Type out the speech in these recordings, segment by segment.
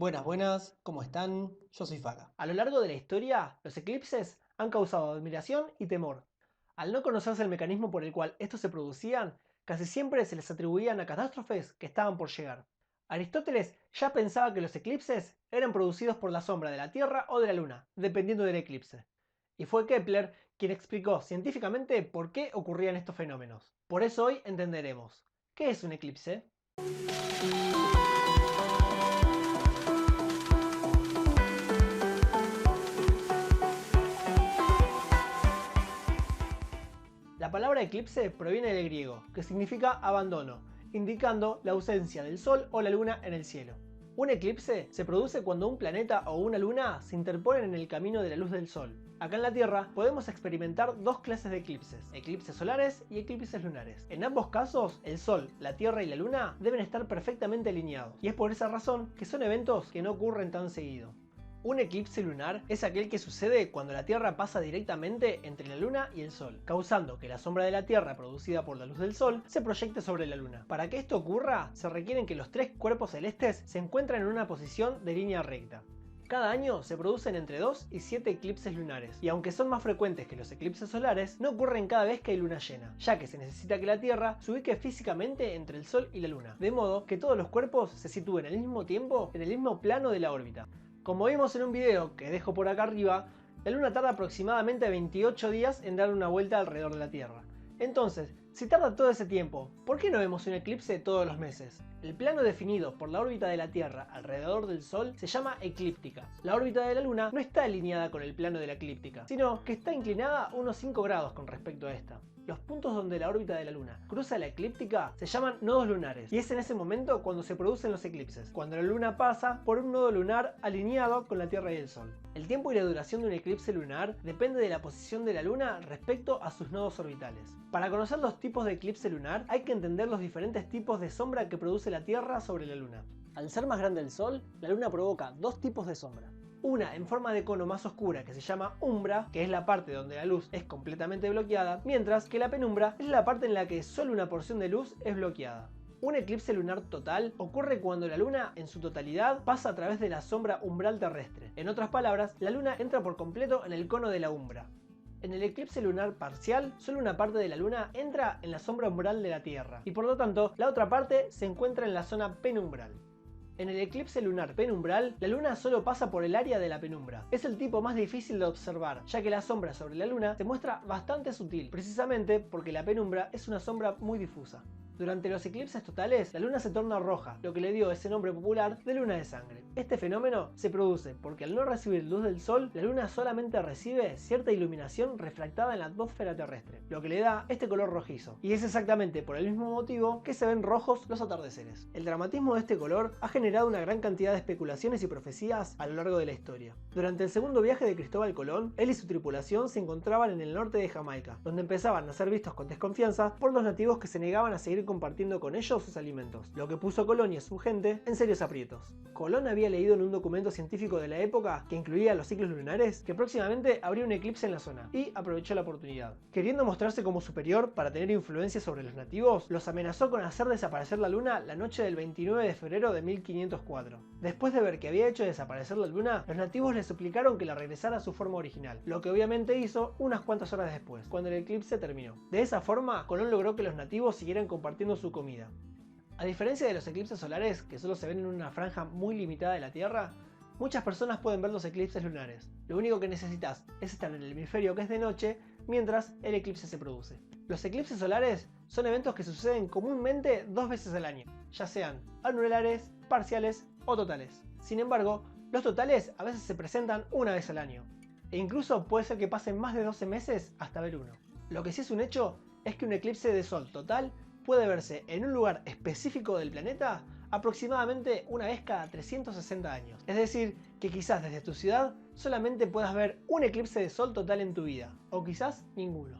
Buenas, buenas, ¿cómo están? Yo soy Faka. A lo largo de la historia, los eclipses han causado admiración y temor. Al no conocerse el mecanismo por el cual estos se producían, casi siempre se les atribuían a catástrofes que estaban por llegar. Aristóteles ya pensaba que los eclipses eran producidos por la sombra de la Tierra o de la Luna, dependiendo del eclipse. Y fue Kepler quien explicó científicamente por qué ocurrían estos fenómenos. Por eso hoy entenderemos, ¿qué es un eclipse? La palabra eclipse proviene del griego, que significa abandono, indicando la ausencia del sol o la luna en el cielo. Un eclipse se produce cuando un planeta o una luna se interponen en el camino de la luz del sol. Acá en la Tierra podemos experimentar dos clases de eclipses, eclipses solares y eclipses lunares. En ambos casos, el sol, la Tierra y la luna deben estar perfectamente alineados, y es por esa razón que son eventos que no ocurren tan seguido. Un eclipse lunar es aquel que sucede cuando la Tierra pasa directamente entre la Luna y el Sol, causando que la sombra de la Tierra producida por la luz del Sol se proyecte sobre la Luna. Para que esto ocurra, se requieren que los tres cuerpos celestes se encuentren en una posición de línea recta. Cada año se producen entre 2 y 7 eclipses lunares, y aunque son más frecuentes que los eclipses solares, no ocurren cada vez que hay luna llena, ya que se necesita que la Tierra se ubique físicamente entre el Sol y la Luna, de modo que todos los cuerpos se sitúen al mismo tiempo en el mismo plano de la órbita. Como vimos en un video que dejo por acá arriba, la Luna tarda aproximadamente 28 días en dar una vuelta alrededor de la Tierra. Entonces, si tarda todo ese tiempo, ¿por qué no vemos un eclipse todos los meses? El plano definido por la órbita de la Tierra alrededor del Sol se llama eclíptica. La órbita de la Luna no está alineada con el plano de la eclíptica, sino que está inclinada unos 5 grados con respecto a esta. Los puntos donde la órbita de la Luna cruza la eclíptica se llaman nodos lunares, y es en ese momento cuando se producen los eclipses, cuando la Luna pasa por un nodo lunar alineado con la Tierra y el Sol. El tiempo y la duración de un eclipse lunar depende de la posición de la Luna respecto a sus nodos orbitales. Para conocer los tipos de eclipse lunar hay que entender los diferentes tipos de sombra que produce la Tierra sobre la Luna. Al ser más grande el Sol, la Luna provoca dos tipos de sombra. Una en forma de cono más oscura que se llama umbra, que es la parte donde la luz es completamente bloqueada, mientras que la penumbra es la parte en la que solo una porción de luz es bloqueada. Un eclipse lunar total ocurre cuando la luna en su totalidad pasa a través de la sombra umbral terrestre. En otras palabras, la luna entra por completo en el cono de la umbra. En el eclipse lunar parcial, solo una parte de la luna entra en la sombra umbral de la Tierra, y por lo tanto, la otra parte se encuentra en la zona penumbral. En el eclipse lunar penumbral, la luna solo pasa por el área de la penumbra. Es el tipo más difícil de observar, ya que la sombra sobre la luna se muestra bastante sutil, precisamente porque la penumbra es una sombra muy difusa. Durante los eclipses totales, la luna se torna roja, lo que le dio ese nombre popular de luna de sangre. Este fenómeno se produce porque al no recibir luz del sol, la luna solamente recibe cierta iluminación refractada en la atmósfera terrestre, lo que le da este color rojizo. Y es exactamente por el mismo motivo que se ven rojos los atardeceres. El dramatismo de este color ha generado una gran cantidad de especulaciones y profecías a lo largo de la historia. Durante el segundo viaje de Cristóbal Colón, él y su tripulación se encontraban en el norte de Jamaica, donde empezaban a ser vistos con desconfianza por los nativos que se negaban a seguir compartiendo con ellos sus alimentos, lo que puso a Colón y a su gente en serios aprietos. Colón había leído en un documento científico de la época, que incluía los ciclos lunares, que próximamente habría un eclipse en la zona, y aprovechó la oportunidad. Queriendo mostrarse como superior para tener influencia sobre los nativos, los amenazó con hacer desaparecer la luna la noche del 29 de febrero de 1504. Después de ver que había hecho desaparecer la luna, los nativos le suplicaron que la regresara a su forma original, lo que obviamente hizo unas cuantas horas después, cuando el eclipse terminó. De esa forma, Colón logró que los nativos siguieran compartiendo su comida. A diferencia de los eclipses solares, que solo se ven en una franja muy limitada de la Tierra, muchas personas pueden ver los eclipses lunares. Lo único que necesitas es estar en el hemisferio que es de noche, mientras el eclipse se produce. Los eclipses solares son eventos que suceden comúnmente 2 veces al año, ya sean anulares, parciales o totales. Sin embargo, los totales a veces se presentan una vez al año, e incluso puede ser que pasen más de 12 meses hasta ver uno. Lo que sí es un hecho es que un eclipse de sol total puede verse en un lugar específico del planeta aproximadamente una vez cada 360 años. Es decir, que quizás desde tu ciudad solamente puedas ver un eclipse de sol total en tu vida, o quizás ninguno.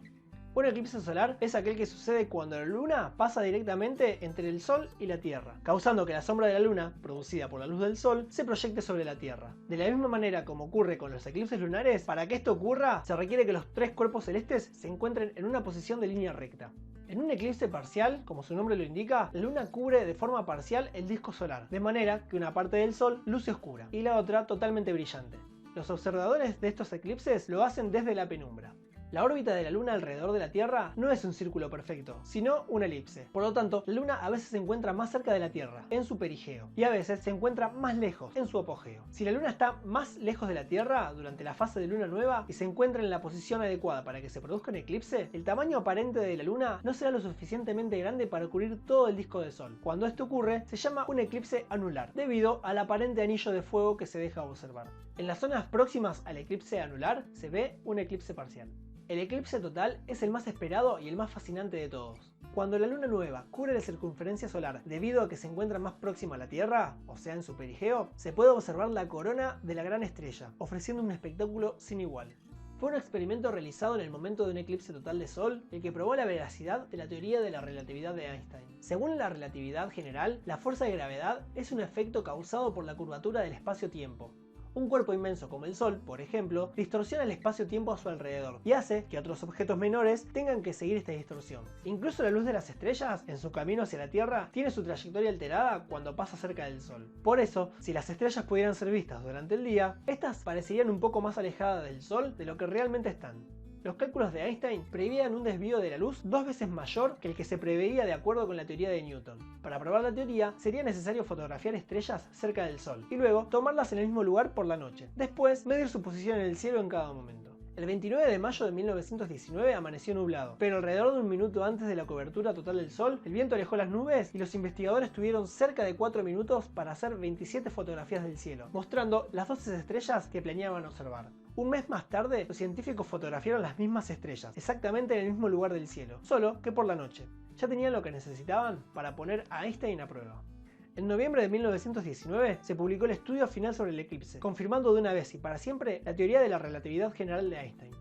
Un eclipse solar es aquel que sucede cuando la luna pasa directamente entre el sol y la Tierra, causando que la sombra de la luna, producida por la luz del sol, se proyecte sobre la Tierra. De la misma manera como ocurre con los eclipses lunares, para que esto ocurra, se requiere que los tres cuerpos celestes se encuentren en una posición de línea recta. En un eclipse parcial, como su nombre lo indica, la luna cubre de forma parcial el disco solar, de manera que una parte del sol luce oscura y la otra totalmente brillante. Los observadores de estos eclipses lo hacen desde la penumbra. La órbita de la Luna alrededor de la Tierra no es un círculo perfecto, sino una elipse. Por lo tanto, la Luna a veces se encuentra más cerca de la Tierra, en su perigeo, y a veces se encuentra más lejos, en su apogeo. Si la Luna está más lejos de la Tierra durante la fase de luna nueva y se encuentra en la posición adecuada para que se produzca un eclipse, el tamaño aparente de la Luna no será lo suficientemente grande para cubrir todo el disco del Sol. Cuando esto ocurre, se llama un eclipse anular, debido al aparente anillo de fuego que se deja observar. En las zonas próximas al eclipse anular se ve un eclipse parcial. El eclipse total es el más esperado y el más fascinante de todos. Cuando la luna nueva cubre la circunferencia solar debido a que se encuentra más próxima a la Tierra, o sea en su perigeo, se puede observar la corona de la gran estrella, ofreciendo un espectáculo sin igual. Fue un experimento realizado en el momento de un eclipse total de Sol el que probó la veracidad de la teoría de la relatividad de Einstein. Según la relatividad general, la fuerza de gravedad es un efecto causado por la curvatura del espacio-tiempo. Un cuerpo inmenso como el Sol, por ejemplo, distorsiona el espacio-tiempo a su alrededor y hace que otros objetos menores tengan que seguir esta distorsión. Incluso la luz de las estrellas, en su camino hacia la Tierra, tiene su trayectoria alterada cuando pasa cerca del Sol. Por eso, si las estrellas pudieran ser vistas durante el día, estas parecerían un poco más alejadas del Sol de lo que realmente están. Los cálculos de Einstein preveían un desvío de la luz 2 veces mayor que el que se preveía de acuerdo con la teoría de Newton. Para probar la teoría, sería necesario fotografiar estrellas cerca del Sol y luego tomarlas en el mismo lugar por la noche. Después, medir su posición en el cielo en cada momento. El 29 de mayo de 1919 amaneció nublado, pero alrededor de un minuto antes de la cobertura total del Sol, el viento alejó las nubes y los investigadores tuvieron cerca de 4 minutos para hacer 27 fotografías del cielo, mostrando las 12 estrellas que planeaban observar. Un mes más tarde, los científicos fotografiaron las mismas estrellas, exactamente en el mismo lugar del cielo, solo que por la noche. Ya tenían lo que necesitaban para poner a Einstein a prueba. En noviembre de 1919 se publicó el estudio final sobre el eclipse, confirmando de una vez y para siempre la teoría de la relatividad general de Einstein.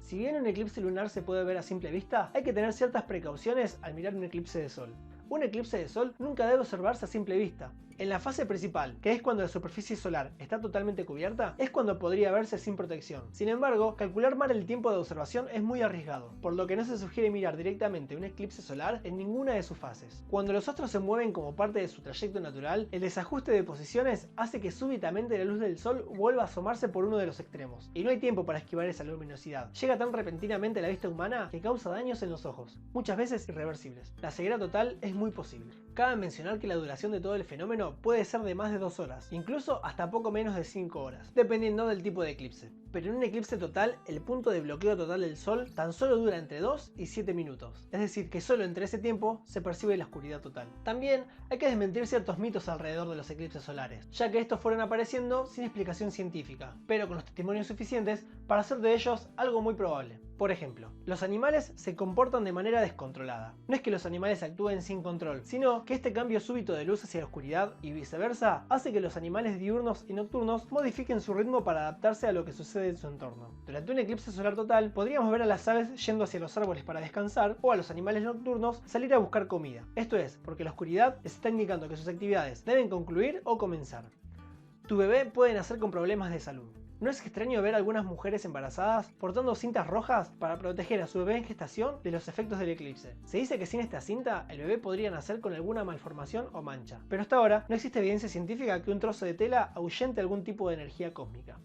Si bien un eclipse lunar se puede ver a simple vista, hay que tener ciertas precauciones al mirar un eclipse de sol. Un eclipse de sol nunca debe observarse a simple vista. En la fase principal, que es cuando la superficie solar está totalmente cubierta, es cuando podría verse sin protección. Sin embargo, calcular mal el tiempo de observación es muy arriesgado, por lo que no se sugiere mirar directamente un eclipse solar en ninguna de sus fases. Cuando los astros se mueven como parte de su trayecto natural, el desajuste de posiciones hace que súbitamente la luz del sol vuelva a asomarse por uno de los extremos, y no hay tiempo para esquivar esa luminosidad. Llega tan repentinamente a la vista humana que causa daños en los ojos, muchas veces irreversibles. La ceguera total es muy posible. Cabe mencionar que la duración de todo el fenómeno puede ser de más de 2 horas, incluso hasta poco menos de 5 horas, dependiendo del tipo de eclipse. Pero en un eclipse total, el punto de bloqueo total del Sol tan solo dura entre 2 y 7 minutos, es decir que solo entre ese tiempo se percibe la oscuridad total. También hay que desmentir ciertos mitos alrededor de los eclipses solares, ya que estos fueron apareciendo sin explicación científica, pero con los testimonios suficientes para hacer de ellos algo muy probable. Por ejemplo, los animales se comportan de manera descontrolada. No es que los animales actúen sin control, sino que este cambio súbito de luz hacia la oscuridad y viceversa hace que los animales diurnos y nocturnos modifiquen su ritmo para adaptarse a lo que sucede en su entorno. Durante un eclipse solar total, podríamos ver a las aves yendo hacia los árboles para descansar o a los animales nocturnos salir a buscar comida. Esto es, porque la oscuridad les está indicando que sus actividades deben concluir o comenzar. Tu bebé puede nacer con problemas de salud. No es extraño ver a algunas mujeres embarazadas portando cintas rojas para proteger a su bebé en gestación de los efectos del eclipse. Se dice que sin esta cinta el bebé podría nacer con alguna malformación o mancha, pero hasta ahora no existe evidencia científica que un trozo de tela ahuyente algún tipo de energía cósmica.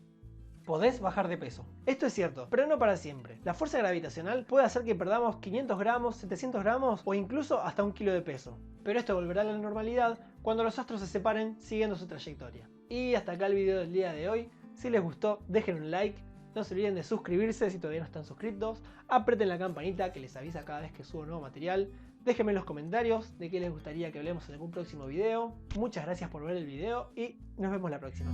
Podés bajar de peso. Esto es cierto, pero no para siempre. La fuerza gravitacional puede hacer que perdamos 500 gramos, 700 gramos o incluso hasta 1 kilo de peso. Pero esto volverá a la normalidad cuando los astros se separen siguiendo su trayectoria. Y hasta acá el video del día de hoy. Si les gustó, dejen un like, no se olviden de suscribirse si todavía no están suscritos, aprieten la campanita que les avisa cada vez que subo nuevo material, déjenme en los comentarios de qué les gustaría que hablemos en algún próximo video. Muchas gracias por ver el video y nos vemos la próxima.